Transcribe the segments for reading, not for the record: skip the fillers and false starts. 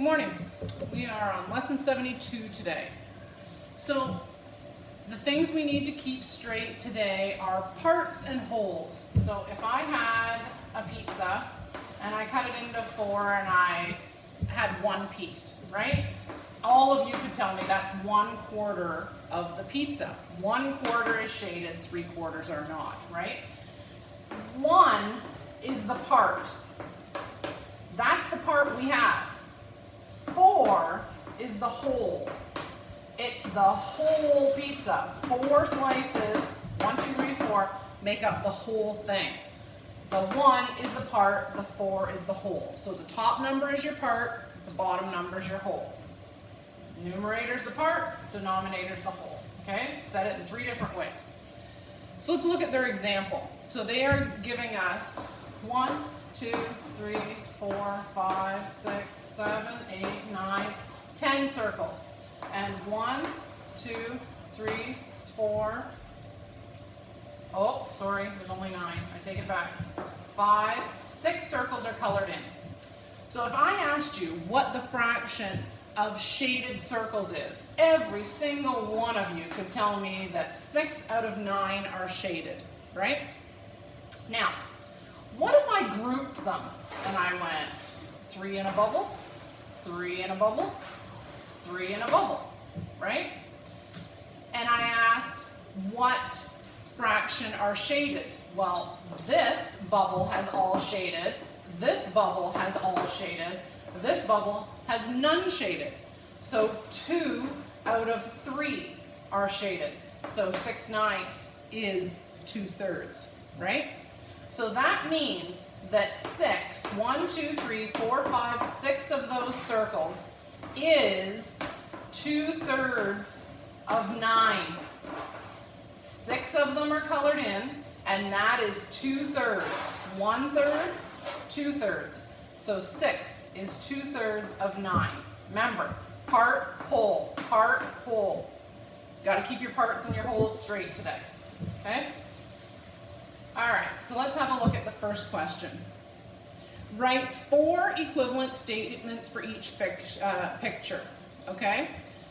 morning. We are on lesson 72 today. So the things we need to keep straight today are parts and wholes. So if I had a pizza and I cut it into 4 and I had one piece, right? All of you could tell me that's 1/4 of the pizza. 1/4 is shaded, 3/4 are not, right? 1 is the part. That's the part we have. 4 is the whole. It's the whole pizza. 4 slices, 1, 2, 3, 4, make up the whole thing. The 1 is the part, the 4 is the whole. So the top number is your part, the bottom number is your whole. Numerator's the part, denominator's the whole. Okay? Set it in 3 different ways. So let's look at their example. So they are giving us 1, 2, 3, 4, 5, 6, 7, 8, 9, 10 circles. And 1, 2, 3, 4, oh, sorry, there's only 9. I take it back. 5, 6 circles are colored in. So if I asked you what the fraction of shaded circles is, every single one of you could tell me that 6 out of 9 are shaded, right? Now, what if I grouped them and I went 3 in a bubble, 3 in a bubble, 3 in a bubble, right? And I asked what fraction are shaded. Well, this bubble has all shaded, this bubble has all shaded, this bubble has none shaded. So 2 out of 3 are shaded. So 6/9 is 2/3, right? So that means that 6, 1, 2, 3, 4, 5, 6 of those circles is 2/3 of 9. 6 of them are colored in, and that is 2/3. 1/3, 2/3. So 6 is 2/3 of 9. Remember, part, whole, part, whole. Got to keep your parts and your wholes straight today, okay? All right, so let's have a look at the first question. Write 4 equivalent statements for each picture, okay?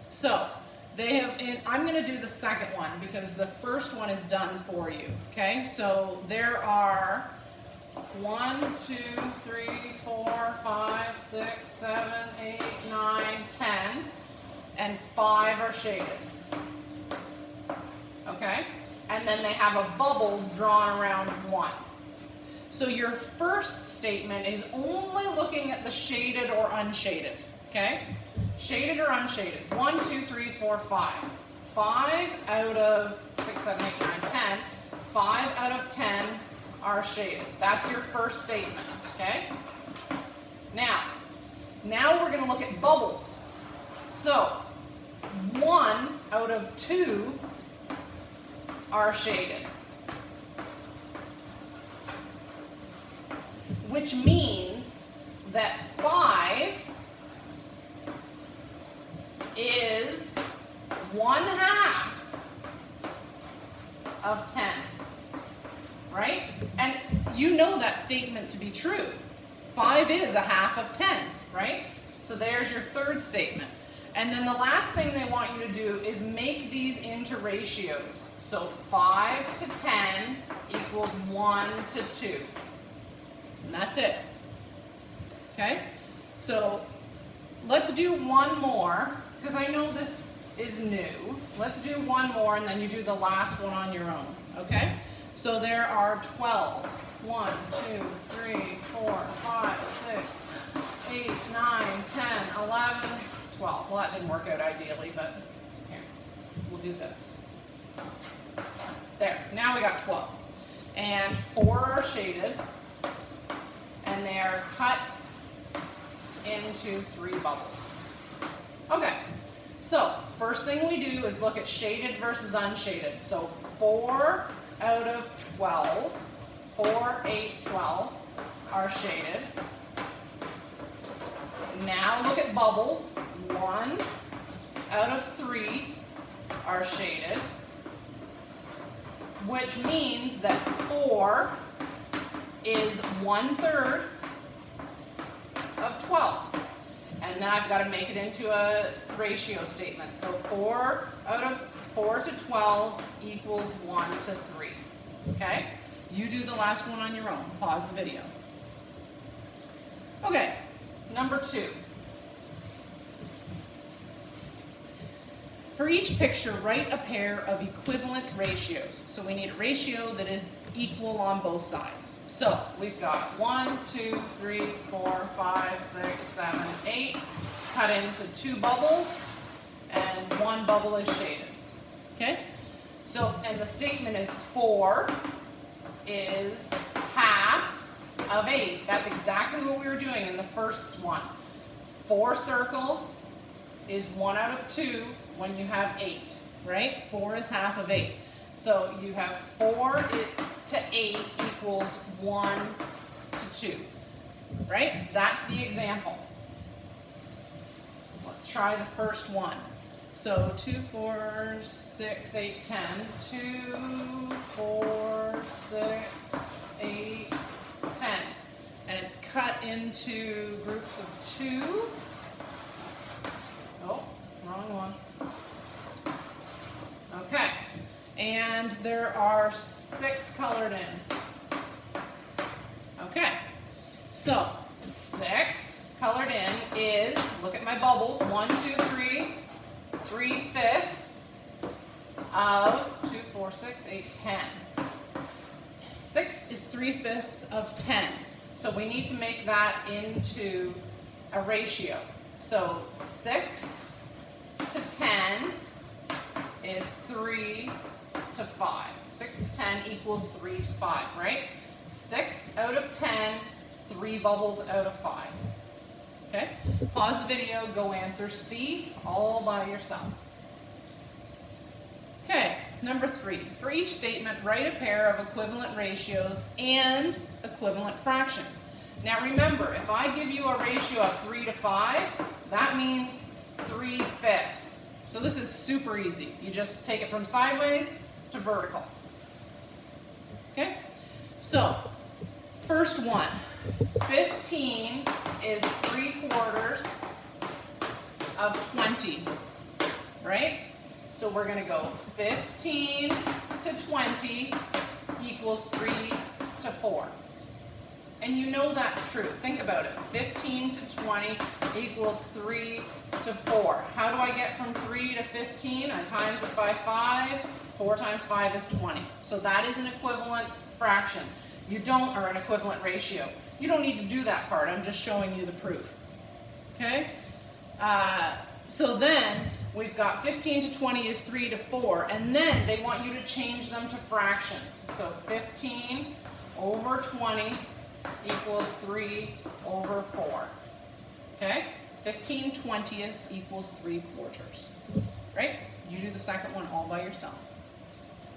So they have, I'm going to do the second one because the first one is done for you, okay? So there are 1, 2, 3, 4, 5, 6, 7, 8, 9, 10, and 5 are shaded, okay? And then they have a bubble drawn around 1. So your first statement is only looking at the shaded or unshaded, okay? Shaded or unshaded. 1, 2, 3, 4, 5. 5 out of 6, 7, 8, 9, 10. 5 out of 10 are shaded. That's your first statement, okay? Now we're going to look at bubbles. So 1 out of 2 are shaded, which means that 5 is 1/2 of 10, right? And you know that statement to be true. 5 is 1/2 of 10, right? So there's your third statement. And then the last thing they want you to do is make these into ratios. So 5 to 10 equals 1 to 2. And that's it. Okay? So let's do one more, because I know this is new. Let's do one more, and then you do the last one on your own. Okay? So there are 12. 1, 2, 3, 4, 5, 6, 8, 9, 10, 11, 12. Well, that didn't work out ideally, but here, we'll do this. There, now we got 12. And 4 are shaded, and they are cut into 3 bubbles. Okay, so first thing we do is look at shaded versus unshaded. So 4 out of 12, 4, 8, 12 are shaded. Now look at bubbles. 1 out of 3 are shaded, which means that 4 is 1/3 of 12. And then I've got to make it into a ratio statement. So 4 out of 4 to 12 equals 1 to 3. Okay? You do the last one on your own. Pause the video. Okay, number 2. For each picture, write a pair of equivalent ratios. So we need a ratio that is equal on both sides. So we've got 1, 2, 3, 4, 5, 6, 7, 8 cut into 2 bubbles, and 1 bubble is shaded. Okay? So, and the statement is 4 is half of 8. That's exactly what we were doing in the first one. 4 circles is 1 out of 2 when you have 8, right? 4 is half of 8. So you have 4 to 8 equals 1 to 2, right? That's the example. Let's try the first one. So 2, 4, 6, 8, 10. 2, 4, 6, 8, 10. And it's cut into groups of 2. Oh, wrong one. Okay. And there are 6 colored in. Okay. So 6 colored in is, look at my bubbles, 1, 2, 3, 3/5 of 2, 4, 6, 8, 10. 6 is 3/5 of 10. So we need to make that into a ratio. So 6 to 10 is 3 to 5. 6 to 10 equals 3 to 5, right? 6 out of 10, 3 bubbles out of 5. Okay? Pause the video, go answer C all by yourself. Okay, number 3. For each statement, write a pair of equivalent ratios and equivalent fractions. Now remember, if I give you a ratio of 3 to 5, that means 3/5. So this is super easy. You just take it from sideways to vertical. Okay? So, first one. 15 is 3/4 of 20, right? So we're going to go 15 to 20 equals 3 to 4. And you know that's true. Think about it. 15 to 20 equals 3 to 4. How do I get from 3 to 15? I times it by 5. 4 times 5 is 20. So that is an equivalent fraction. You don't, or an equivalent ratio. You don't need to do that part. I'm just showing you the proof. Okay? So then we've got 15 to 20 is 3 to 4. And then they want you to change them to fractions. So 15 over 20 equals 3 over 4. Okay? 15/20 equals 3/4. Right? You do the second one all by yourself.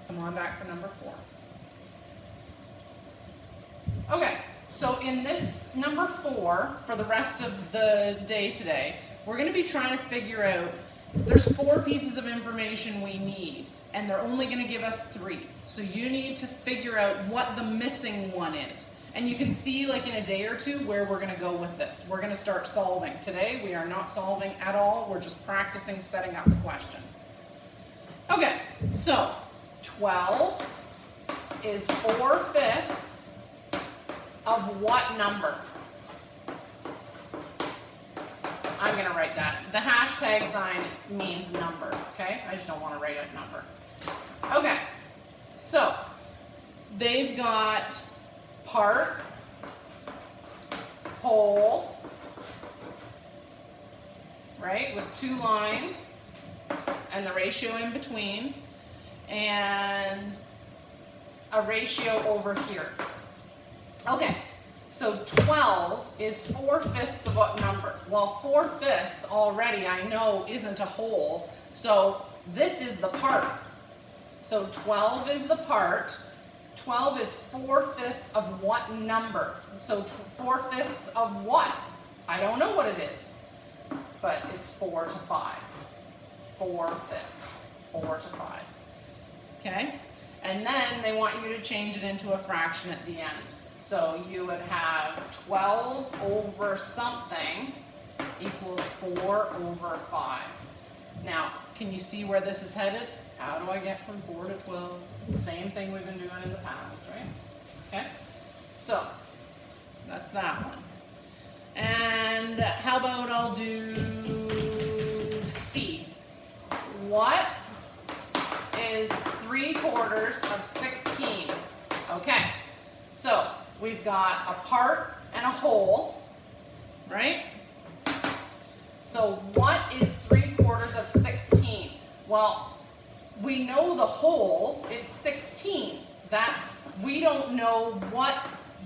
Come on back for number 4. Okay, so in this number 4, for the rest of the day today, we're going to be trying to figure out, there's 4 pieces of information we need, and they're only going to give us 3. So you need to figure out what the missing one is. And you can see, like in a day or 2, where we're going to go with this. We're going to start solving. Today, we are not solving at all. We're just practicing setting up the question. Okay, so 12 is 4/5 of what number? I'm going to write that. The hashtag sign means number, okay? I just don't want to write a number. Okay, so they've got part, whole, right, with 2 lines and the ratio in between, and a ratio over here. Okay, so 12 is 4/5 of what number? Well, 4/5 already I know isn't a whole, so this is the part. So 12 is the part. 12 is 4/5 of what number? So 4/5 of what? I don't know what it is, but it's 4 to 5. 4/5, 4 to 5. Okay? And then they want you to change it into a fraction at the end. So you would have 12 over something equals 4 over 5. Now, can you see where this is headed? How do I get from 4 to 12? Same thing we've been doing in the past, right? Okay, so that's that one. And how about I'll do C. What is 3/4 of 16? Okay, so we've got a part and a whole, right? So what is 3/4 of 16? Well, we know the whole is 16. We don't know what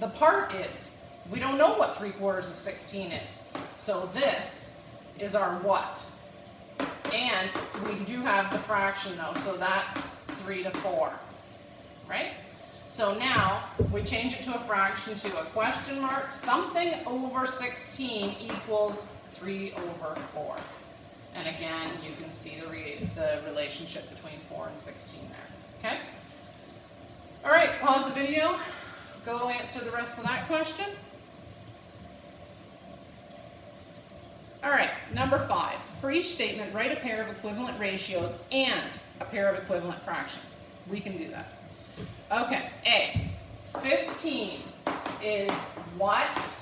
the part is. We don't know what 3/4 of 16 is. So this is our what. And we do have the fraction though, so that's 3 to 4, right? So now we change it to a fraction to a question mark. Something over 16 equals 3 over 4. And again, you can see the relationship between 4 and 16 there, okay? All right, pause the video. Go answer the rest of that question. All right, number 5. For each statement, write a pair of equivalent ratios and a pair of equivalent fractions. We can do that. Okay, A. 15 is what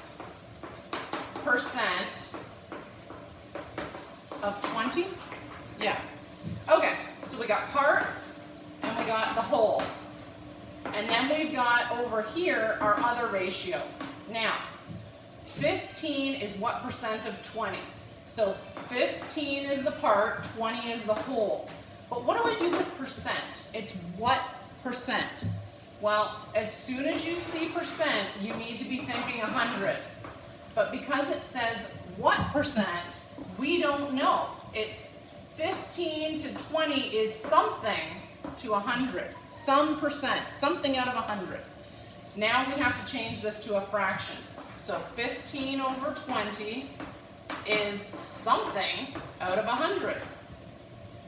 percent of 20? Yeah. Okay, so we got parts and we got the whole. And then we've got over here our other ratio. Now, 15 is what percent of 20? So 15 is the part, 20 is the whole. But what do I do with percent? It's what percent? Well, as soon as you see percent, you need to be thinking 100. But because it says what percent, we don't know. It's 15 to 20 is something to 100. Some percent, something out of 100. Now we have to change this to a fraction. So 15 over 20 is something out of 100,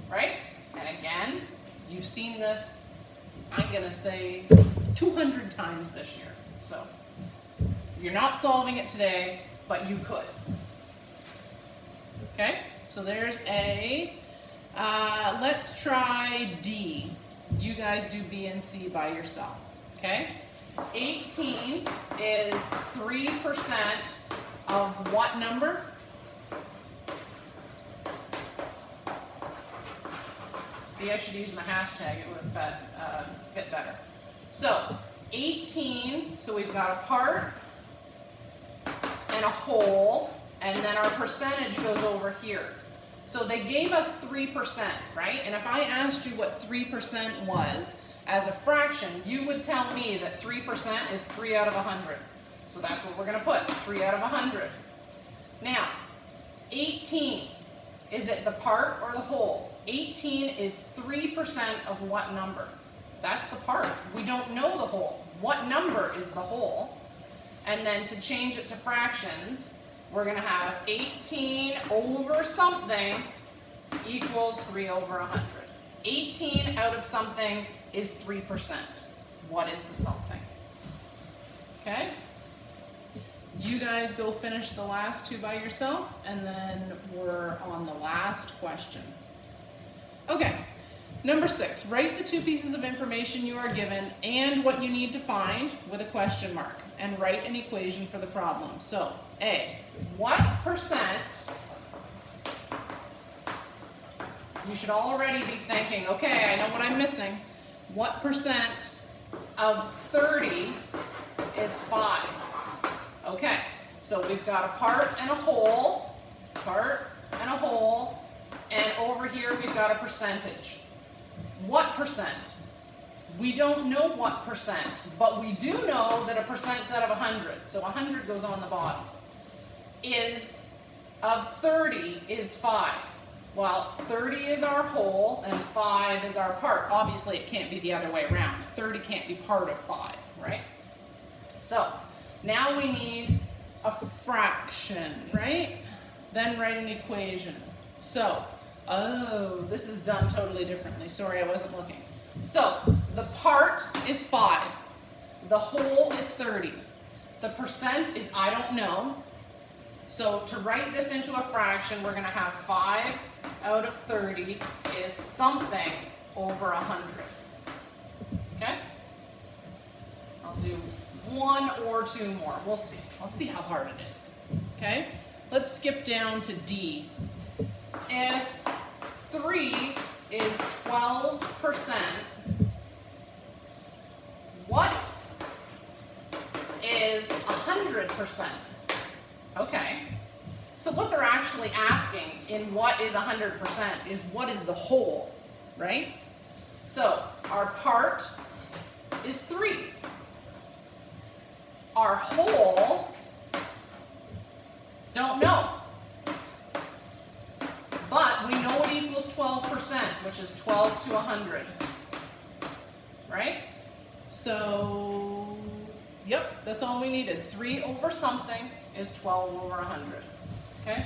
right? And again, you've seen this, I'm going to say 200 times this year. So you're not solving it today, but you could. Okay, so there's A. Let's try D. You guys do B and C by yourself, okay? 18 is 3% of what number? See, I should use my hashtag. It would have fit better. So 18, so we've got a part and a whole, and then our percentage goes over here. So they gave us 3%, right? And if I asked you what 3% was as a fraction, you would tell me that 3% is 3 out of 100. So that's what we're going to put, 3 out of 100. Now, 18, is it the part or the whole? 18 is 3% of what number? That's the part. We don't know the whole. What number is the whole? And then to change it to fractions, we're going to have 18 over something equals 3 over 100. 18 out of something is 3%. What is the something? Okay? You guys go finish the last two by yourself, and then we're on the last question. Okay, number 6. Write the two pieces of information you are given and what you need to find with a question mark, and write an equation for the problem. So, A, what percent, you should already be thinking, okay, I know what I'm missing. What percent of 30 is 5? Okay, so we've got a part and a whole, and over here we've got a percentage. What percent? We don't know what percent, but we do know that a percent's out of 100, so 100 goes on the bottom. Is of 30 is 5. Well, 30 is our whole and 5 is our part. Obviously, it can't be the other way around. 30 can't be part of 5, right? So, now we need a fraction, right? Then write an equation. So, oh, this is done totally differently. Sorry, I wasn't looking. So, the part is 5. The whole is 30. The percent is I don't know. So to write this into a fraction, we're going to have 5 out of 30 is something over 100. Okay? I'll do 1 or 2 more. We'll see. I'll see how hard it is. Okay? Let's skip down to D. If 3 is 12%, what is 100%? Okay. So what they're actually asking in what is 100% is what is the whole, right? So our part is 3. Our whole, don't know. But we know it equals 12%, which is 12 to 100. Right? So, yep, that's all we needed. 3 over something is 12 over 100. Okay?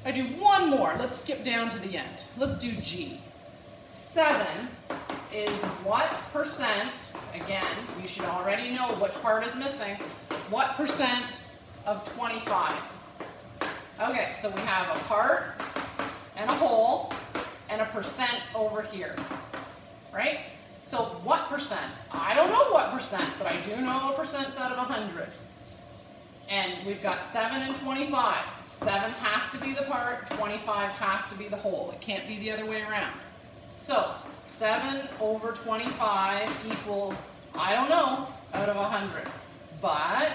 I do one more. Let's skip down to the end. Let's do G. 7 is what percent, again, you should already know which part is missing, what percent of 25? Okay, so we have a part and a whole and a percent over here, right? So what percent? I don't know what percent, but I do know a percent's out of 100. And we've got 7 and 25. 7 has to be the part, 25 has to be the whole. It can't be the other way around. So 7 over 25 equals, I don't know, out of 100. But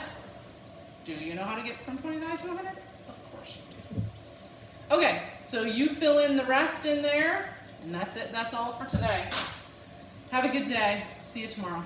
do you know how to get from 25 to 100? Of course you do. Okay, so you fill in the rest in there, and that's it. That's all for today. Have a good day. See you tomorrow.